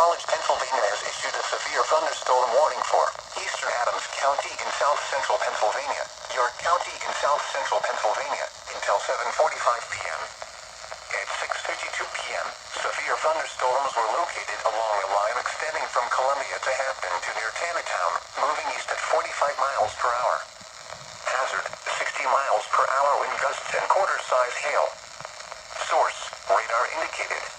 College, Pennsylvania has issued a severe thunderstorm warning for eastern Adams County in south-central Pennsylvania, York County in south-central Pennsylvania, until 7:45 p.m. At 6:52 p.m., severe thunderstorms were located along a line extending from Columbia to Hampton to near Taneytown, moving east at 45 miles per hour. Hazard, 60 miles per hour wind gusts and quarter-size hail. Source, radar indicated.